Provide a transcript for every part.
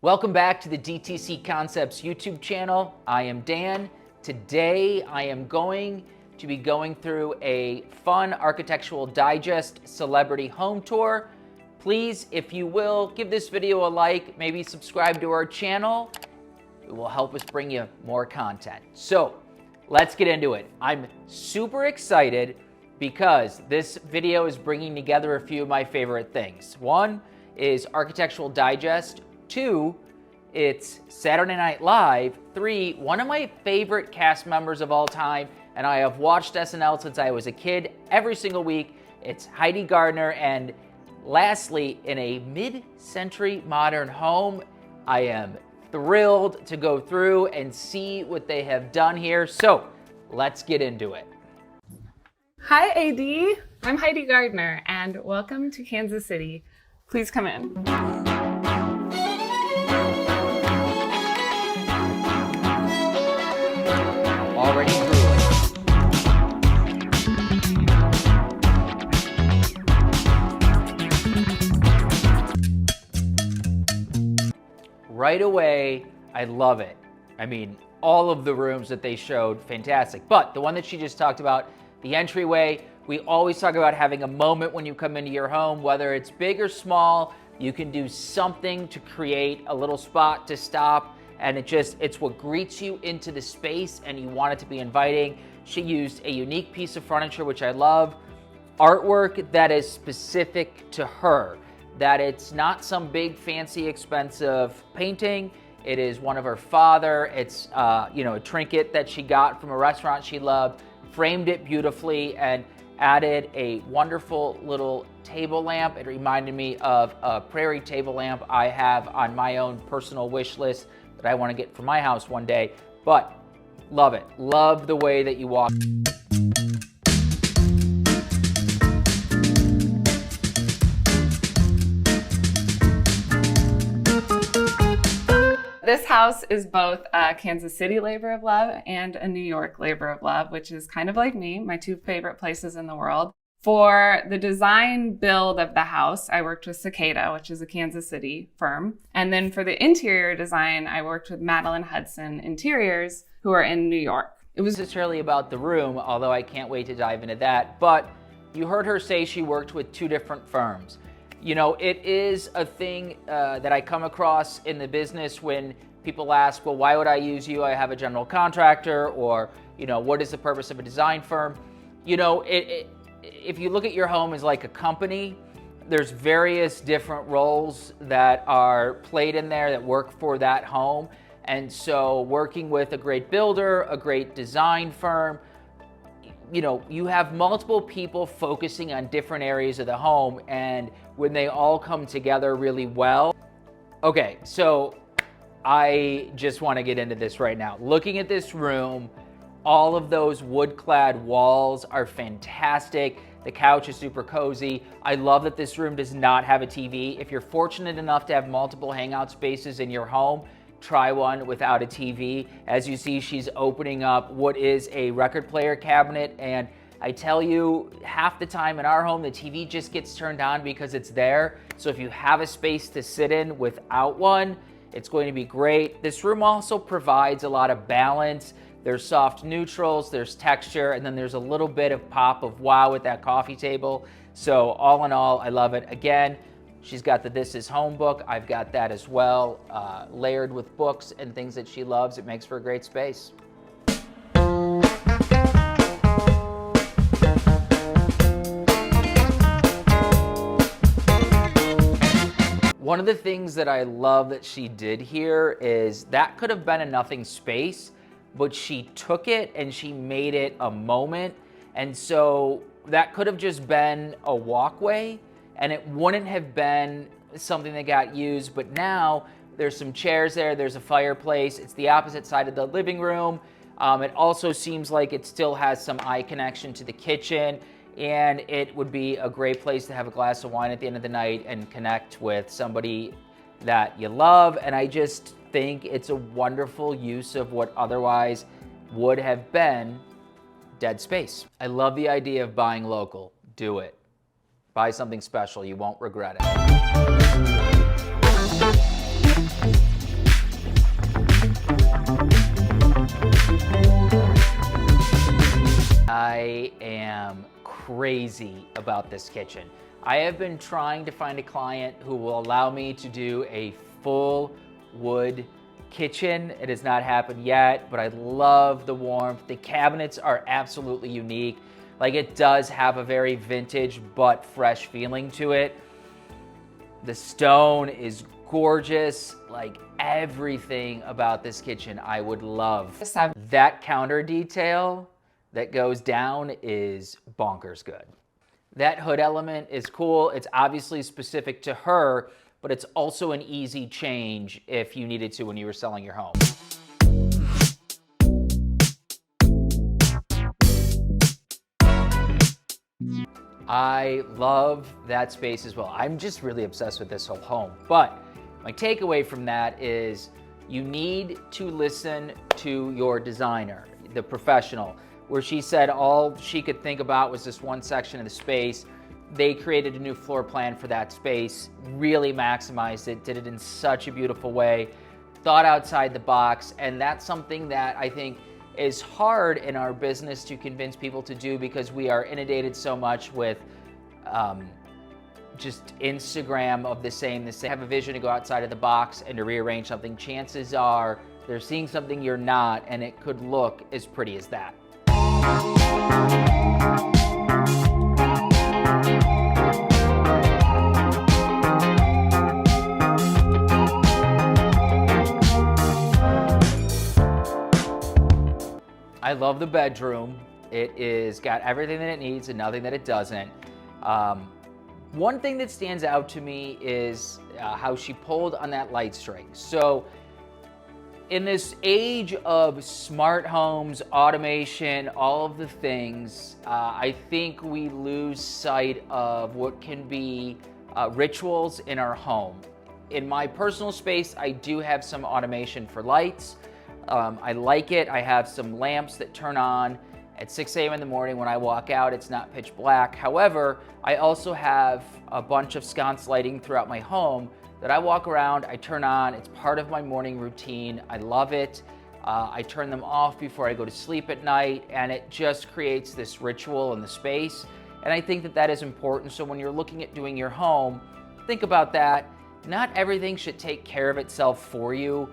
Welcome back to the DTC Concepts YouTube channel. I am Dan. Today I am going to be going through a fun architectural digest celebrity home tour. Please, if you will, give this video a like, maybe subscribe to our channel. It will help us bring you more content. So let's get into it. I'm super excited because this video is bringing together a few of my favorite things. One is Architectural Digest. Two, it's Saturday Night Live. Three, one of my favorite cast members of all time, and I have watched SNL since I was a kid every single week. It's Heidi Gardiner. And lastly, in a mid-century modern home, I am thrilled to go through and see what they have done here. So let's get into it. Hi, AD. I'm Heidi Gardiner, and welcome to Kansas City. Please come in. Already drooling. Right away, I love it. I mean, all of the rooms that they showed, fantastic. But the one that she just talked about, the entryway, we always talk about having a moment when you come into your home, whether it's big or small, you can do something to create a little spot to stop. And it's what greets you into the space, and you want it to be inviting. She used a unique piece of furniture, which I love. Artwork that is specific to her, that it's not some big, fancy, expensive painting. It is one of her father. It's a trinket that she got from a restaurant she loved, framed it beautifully, and added a wonderful little table lamp. It reminded me of a prairie table lamp I have on my own personal wish list that I want to get for my house one day. But love it. Love the way that you walk. This house is both a Kansas City labor of love and a New York labor of love, which is kind of like me, my two favorite places in the world. For the design build of the house, I worked with Cicada, which is a Kansas City firm. And then for the interior design, I worked with Madeline Hudson Interiors, who are in New York. It was necessarily about the room, although I can't wait to dive into that. But you heard her say she worked with two different firms. You know, it is a thing that I come across in the business when people ask, well, why would I use you? I have a general contractor, or, what is the purpose of a design firm? If you look at your home as like a company, there's various different roles that are played in there that work for that home. And so working with a great builder, a great design firm, you have multiple people focusing on different areas of the home, and when they all come together really well. Okay, so I just want to get into this right now. Looking at this room, all of those wood-clad walls are fantastic. The couch is super cozy. I love that this room does not have a TV. If you're fortunate enough to have multiple hangout spaces in your home, try one without a TV. As you see, she's opening up what is a record player cabinet, and I tell you, half the time in our home, the TV just gets turned on because it's there. So if you have a space to sit in without one, it's going to be great. This room also provides a lot of balance. There's soft neutrals, there's texture, and then there's a little bit of pop of wow with that coffee table. So all in all, I love it. Again, she's got the This Is Home book. I've got that as well, layered with books and things that she loves. It makes for a great space. One of the things that I love that she did here is that could have been a nothing space, but she took it and she made it a moment. And so that could have just been a walkway, and it wouldn't have been something that got used. But now there's some chairs there, there's a fireplace. It's the opposite side of the living room. It also seems like it still has some eye connection to the kitchen, and it would be a great place to have a glass of wine at the end of the night and connect with somebody that you love. And I just think it's a wonderful use of what otherwise would have been dead space. I love the idea of buying local. Do it. Buy something special. You won't regret it. crazy about this kitchen. I have been trying to find a client who will allow me to do a full wood kitchen. It has not happened yet, but I love the warmth. The cabinets are absolutely unique. Like, it does have a very vintage but fresh feeling to it. The stone is gorgeous. Like, everything about this kitchen I would love. That counter detail that goes down is bonkers good. That hood element is cool. It's obviously specific to her, but it's also an easy change if you needed to when you were selling your home. I love that space as well. I'm just really obsessed with this whole home. But my takeaway from that is you need to listen to your designer, the professional, where she said all she could think about was this one section of the space. They created a new floor plan for that space, really maximized it, did it in such a beautiful way, thought outside the box, and that's something that I think is hard in our business to convince people to do because we are inundated so much with just Instagram of the same. They have a vision to go outside of the box and to rearrange something. Chances are they're seeing something you're not, and it could look as pretty as that. I love the bedroom. It is got everything that it needs and nothing that it doesn't. One thing that stands out to me is how she pulled on that light string. So in this age of smart homes, automation, all of the things, I think we lose sight of what can be rituals in our home. In my personal space, I do have some automation for lights. I like it. I have some lamps that turn on at 6 a.m. in the morning when I walk out. It's not pitch black. However, I also have a bunch of sconce lighting throughout my home that I walk around, I turn on. It's part of my morning routine. I love it. I turn them off before I go to sleep at night, and it just creates this ritual in the space. And I think that that is important. So when you're looking at doing your home, think about that. Not everything should take care of itself for you.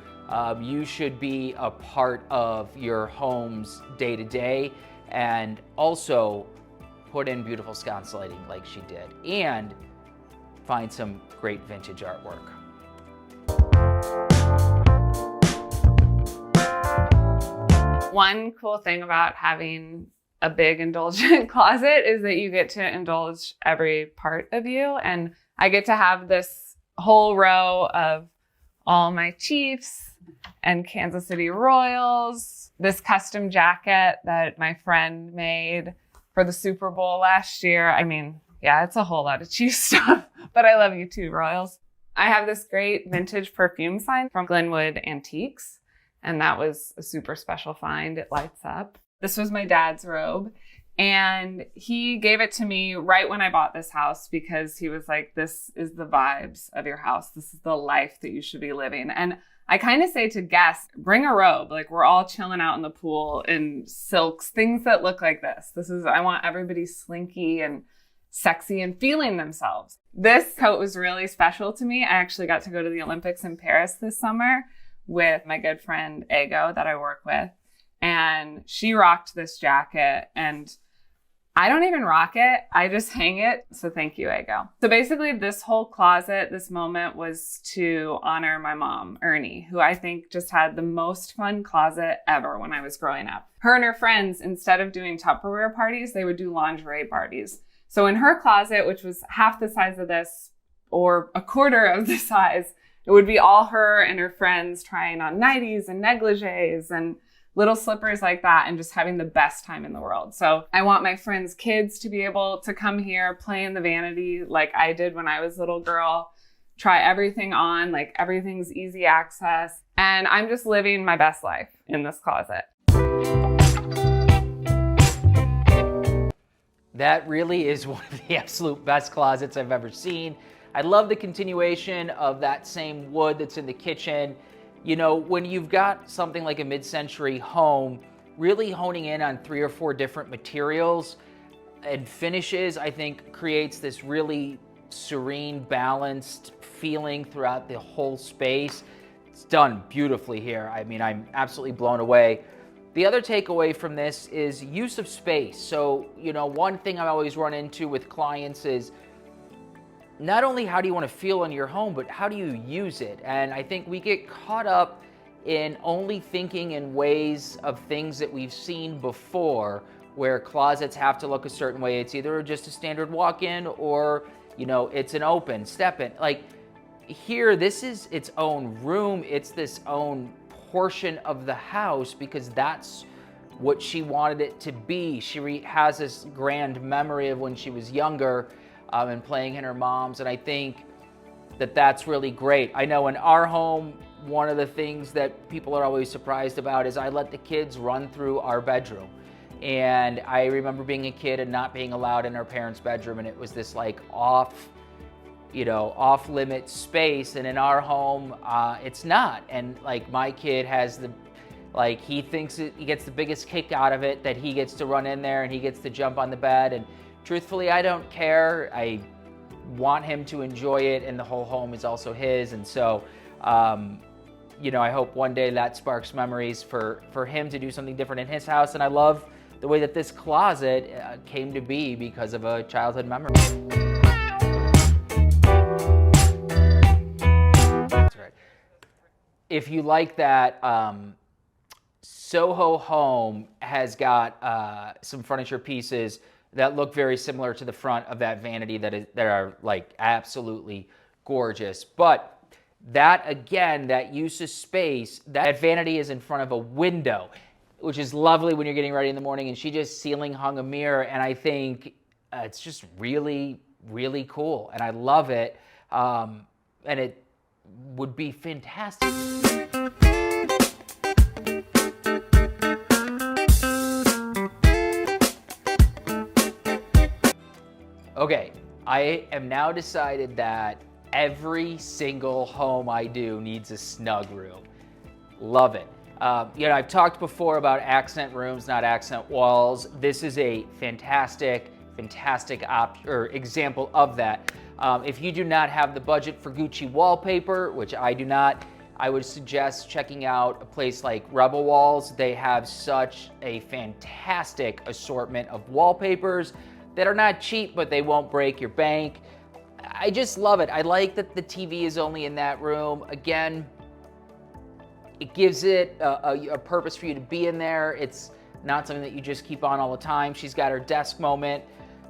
You should be a part of your home's day-to-day, and also put in beautiful sconce lighting like she did, and find some great vintage artwork. One cool thing about having a big indulgent closet is that you get to indulge every part of you, and I get to have this whole row of all my Chiefs and Kansas City Royals, this custom jacket that my friend made for the Super Bowl last year. I mean, yeah, it's a whole lot of Chiefs stuff, but I love you too, Royals. I have this great vintage perfume sign from Glenwood Antiques, and that was a super special find. It lights up. This was my dad's robe, and he gave it to me right when I bought this house because he was like, this is the vibes of your house. This is the life that you should be living. And I kind of say to guests, bring a robe. Like, we're all chilling out in the pool in silks, things that look like this. I want everybody slinky and sexy and feeling themselves. This coat was really special to me. I actually got to go to the Olympics in Paris this summer with my good friend Ego that I work with. And she rocked this jacket, and I don't even rock it. I just hang it. So thank you, Ego. So basically this whole closet, this moment was to honor my mom, Ernie, who I think just had the most fun closet ever when I was growing up. Her and her friends, instead of doing Tupperware parties, they would do lingerie parties. So in her closet, which was half the size of this or a quarter of the size, it would be all her and her friends trying on nighties and negligees and little slippers like that, and just having the best time in the world. So I want my friends' kids to be able to come here, play in the vanity like I did when I was a little girl, try everything on, like everything's easy access. And I'm just living my best life in this closet. That really is one of the absolute best closets I've ever seen. I love the continuation of that same wood that's in the kitchen. You know, when you've got something like a mid-century home, really honing in on 3 or 4 different materials, and finishes, I think creates this really serene, balanced feeling throughout the whole space. It's done beautifully here. I mean, I'm absolutely blown away. The other takeaway from this is use of space. So, one thing I always run into with clients is not only how do you want to feel in your home, but how do you use it? And I think we get caught up in only thinking in ways of things that we've seen before, where closets have to look a certain way. It's either just a standard walk-in or, it's an open step-in. Like here, this is its own room. It's this own portion of the house because that's what she wanted it to be. She has this grand memory of when she was younger and playing in her mom's, and I think that that's really great. I know in our home, one of the things that people are always surprised about is I let the kids run through our bedroom. And I remember being a kid and not being allowed in our parents' bedroom, and it was this like off-limit space. And in our home, it's not. And like my kid has he thinks he gets the biggest kick out of it, that he gets to run in there and he gets to jump on the bed. And truthfully, I don't care. I want him to enjoy it, and the whole home is also his. And so, I hope one day that sparks memories for him to do something different in his house. And I love the way that this closet came to be because of a childhood memory. That's right. If you like that, Soho Home has got some furniture pieces that look very similar to the front of that vanity that are like absolutely gorgeous. But that, again, that use of space, that vanity is in front of a window, which is lovely when you're getting ready in the morning, and she just ceiling hung a mirror, and I think it's just really, really cool, and I love it, and it would be fantastic. Okay, I am now decided that every single home I do needs a snug room. Love it. I've talked before about accent rooms, not accent walls. This is a fantastic example of that. If you do not have the budget for Gucci wallpaper, which I do not, I would suggest checking out a place like Rebel Walls. They have such a fantastic assortment of wallpapers that are not cheap, but they won't break your bank. I just love it. I like that the TV is only in that room. Again, it gives it a purpose for you to be in there. It's not something that you just keep on all the time. She's got her desk moment.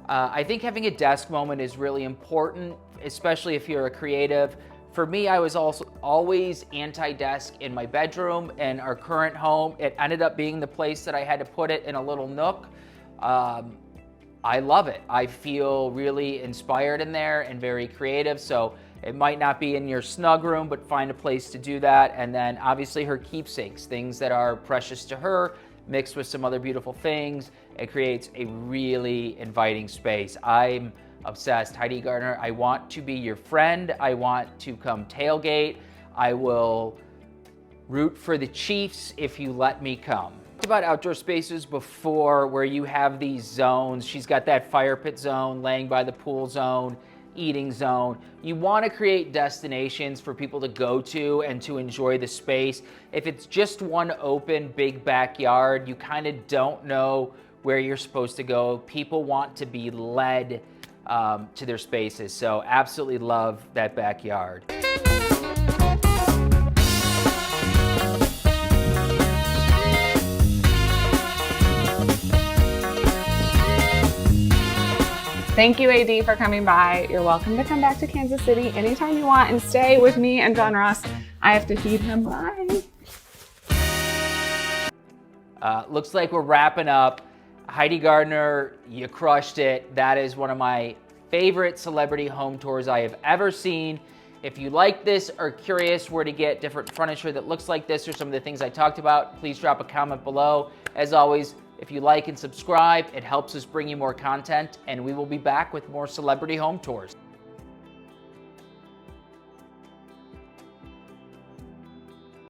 I think having a desk moment is really important, especially if you're a creative. For me, I was also always anti-desk in my bedroom. And our current home, it ended up being the place that I had to put it in a little nook. I love it. I feel really inspired in there and very creative. So it might not be in your snug room, but find a place to do that. And then obviously her keepsakes, things that are precious to her, mixed with some other beautiful things. It creates a really inviting space. I'm obsessed. Heidi Gardiner, I want to be your friend. I want to come tailgate. I will root for the Chiefs if you let me come. About outdoor spaces before, where you have these zones. She's got that fire pit zone, laying by the pool zone, eating zone. You want to create destinations for people to go to and to enjoy the space. If it's just one open big backyard, you kind of don't know where you're supposed to go. People want to be led to their spaces. So absolutely love that backyard. Thank you, AD, for coming by. You're welcome to come back to Kansas City anytime you want and stay with me and John Ross. I have to feed him. Bye. Looks like we're wrapping up. Heidi Gardiner, you crushed it. That is one of my favorite celebrity home tours I have ever seen. If you like this or curious where to get different furniture that looks like this or some of the things I talked about, please drop a comment below. As always, if you like and subscribe, it helps us bring you more content, and we will be back with more celebrity home tours.